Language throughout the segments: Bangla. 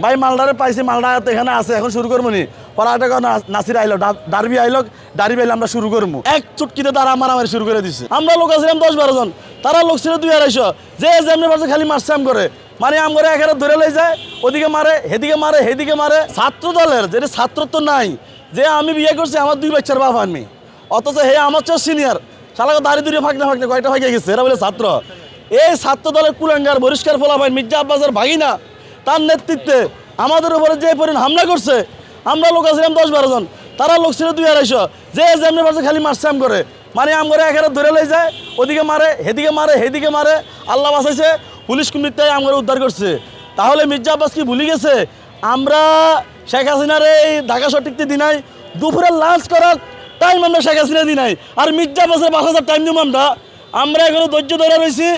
ভাই মালদারে পাইছি, মালদা এখানে আছে, এখন শুরু করবো নি। পড়াটা নাসির আইলো, ডারবি আইলো, ডারবি আইলে আমরা শুরু করবো। এক চুটকিতে তারা মারামারি শুরু করে দিচ্ছে। আমরা লোক আছিলাম 10-12 জন, তারা লোক ছিল 2-250। যে যেমনি পারছে খালি মারছে আম করে, মানে আম করে একেবারে ধরে লই যায়, ওদিকে মারে, হেদিকে মারে, হেদিকে মারে। ছাত্র দলের যেটা ছাত্রত্ব নাই, যে আমি বিয়ে করছি, আমার 2 বাচ্চার বাপ আমি, অথচ হে আমার চেয়ে সিনিয়র, শালাকে দাঁড়িয়ে দূরে ফাঁকনা কয়টা ফাঁকে গেছে, এরা বলে ছাত্র। এই ছাত্র দলের কুলাঙ্গার বহিষ্কার ফলাফল মির্জা আব্বাসের ভাগিনা, তার নেতৃত্বে আমাদের উপরে যে পরিমাণ হামলা করছে, আমরা লোক আছিলাম 10-12 জন, তারা লোক ছিল 2-250। যে যেমনি পারছে খালি মারছে আম করে, মানে আম করে একেবারে ধরে লই যায়, ওদিকে মারে, হেদিকে মারে, হেদিকে মারে। আল্লাহ বাঁচাইছে, পুলিশ কমিটিতে আম করে উদ্ধার করছে। তাহলে মির্জা আব্বাস কি ভুলে গেছে আমরা শেখ হাসিনার এই ঢাকা সঠিকতে দিনাই, দুপুরে লাঞ্চ করার টাইম আমরা শেখ হাসিনা দিনাই, আর মির্জা আব্বাসের 5,000 টাইম দিব আমরা এখনো ধৈর্য ধরে রয়েছি।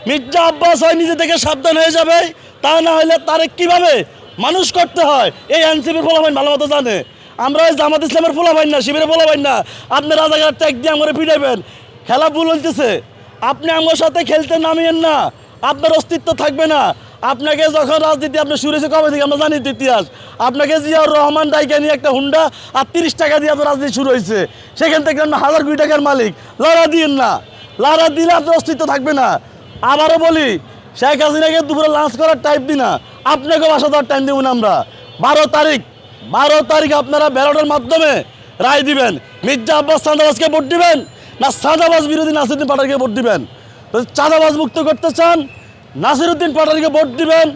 মির্জা আব্বাস হয় নিজে থেকে সাবধান হয়ে যাবে, তা না হলে তারে কিভাবে মানুষ করতে হয় এই এনসিপির ফলাফল ভালো মতো জানে। আমরা ওই জামাত ইসলামের ফলাফল না, শিবিরের ফলাফল না। আপনি রাজাঘাট ট্যাগ দিয়ে আমরা পিটাইবেন, খেলা ভুল হইতেছে। আপনি আমার সাথে খেলতে নামিয়েন না, আপনার অস্তিত্ব থাকবে না। আপনাকে যখন রাজনীতি আপনি শুরু হয়েছে কবে থেকে আমরা জানি ইতিহাস। আপনাকে জিয়াউর রহমান ডাইকে নিয়ে একটা হুন্ডা আর 30 টাকা দিয়ে আপনার রাজনীতি শুরু হয়েছে, সেখান থেকে আপনি 1000 কোটি টাকার মালিক। লড়া দিন না, লড়া দিলে আপনার অস্তিত্ব থাকবে না। আবারও বলি, শেখ হাসিনাকে দুপুরে লাঞ্চ করার টাইম দিই না, আপনাকে বাসা দেওয়ার টাইম দেবো না আমরা। 12 তারিখ আপনারা ব্যালটের মাধ্যমে রায় দিবেন। মির্জা আব্বাস চাঁদাবাজকে ভোট দিবেন না চাঁদাবাজ বিরোধী নাসিরুদ্দিন পাটোয়ারিকে ভোট দিবেন? চাঁদাবাজ মুক্ত করতে চান, নাসিরুদ্দিন পাটোয়ারিকে ভোট দিবেন।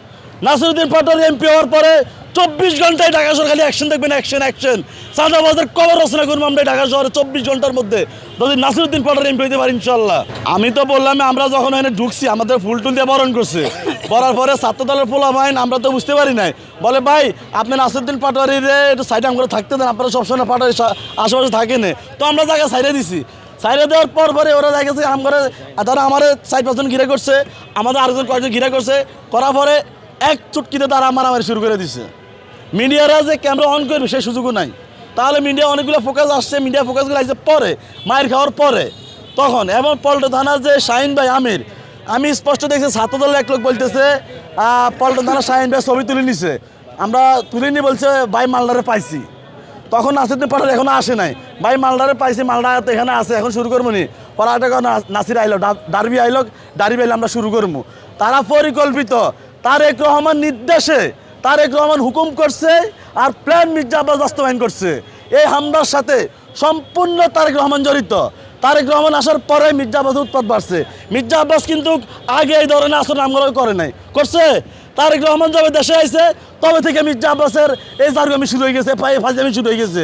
নাসিরুদ্দিন পাটোয়ারি এমপি হওয়ার পরে 24 ঘন্টায় ঢাকা শহর খালি অ্যাকশন দেখবেন, অ্যাকশন। চাঁদাবাজের কবর রচনা করবো আমরা ঢাকা শহরে 24 ঘন্টার মধ্যে, যদি নাসিরুদ্দিন পাটোয়ারি এমপি হইতে পারি ইনশাল্লাহ। আমি তো বললাম, আমরা যখন এখানে ঢুকছি আমাদের ফুল টুল দিয়ে বরণ করছে, করার পরে ছাত্র দলের পোলাপাইন, আমরা তো বুঝতে পারি নাই, বলে ভাই আপনি নাসিরুদ্দিন পাটোয়ারির একটু সাইডে আমরা থাকতে দেন, আপনারা সবসময় পাটোয়ারি আশেপাশে থাকেন। তো আমরা জায়গায় সাইডে দিছি। সাইডে দেওয়ার পরে ওরা দেখা গেছে আমরা, তারা আমার 4-5 ঘিরে করছে, আমাদের আরেকজন কয়েকজন ঘিরে করছে, করার পরে এক চুটকিতে তারা মারামারি শুরু করে দিছে। মিডিয়ারা যে ক্যামেরা অন করবে সেই সুযোগও নাই। তাহলে মিডিয়া অনেকগুলো ফোকাস আসছে, মিডিয়া ফোকাসগুলো আসছে পরে, মায়ের খাওয়ার পরে তখন। এবং পল্টন থানার যে শাহিন ভাই আমির, আমি স্পষ্ট দেখছি ছাত্রদলের এক লোক বলতেছে পল্টন থানার শাহিন ভাই ছবি তুলে নিছে, আমরা তুলিনি, বলছে ভাই মালদারে পাইছি। তখন নাসিরুদ্দিন পাটোয়ারি এখনো আসে নাই, ভাই মালদারে পাইছি, মালদা এখানে আছে, এখন শুরু করবো নি। পড়াটা নাসির আইলো, ডারবি আইলো, ডারবি আইলে আমরা শুরু করবো। তারা পরিকল্পিত, তারেক রহমান নির্দেশে, তারেক রহমান হুকুম করছে, আর প্ল্যান মির্জা আব্বাস বাস্তবায়ন করছে। এই হামলার সাথে সম্পূর্ণ তারেক রহমান জড়িত। তারেক রহমান আসার পরে মির্জা আব্বাস উৎপাত বাড়ছে। মির্জা আব্বাস কিন্তু আগে এই ধরনের আচরণ আমগুলো করে নাই, করছে। তারেক রহমান যবে দেশে আইছে তবে থেকে মির্জা আব্বাসের এই জারগামি শুরু হয়ে গেছে, ফাইজামি শুরু হয়ে গেছে।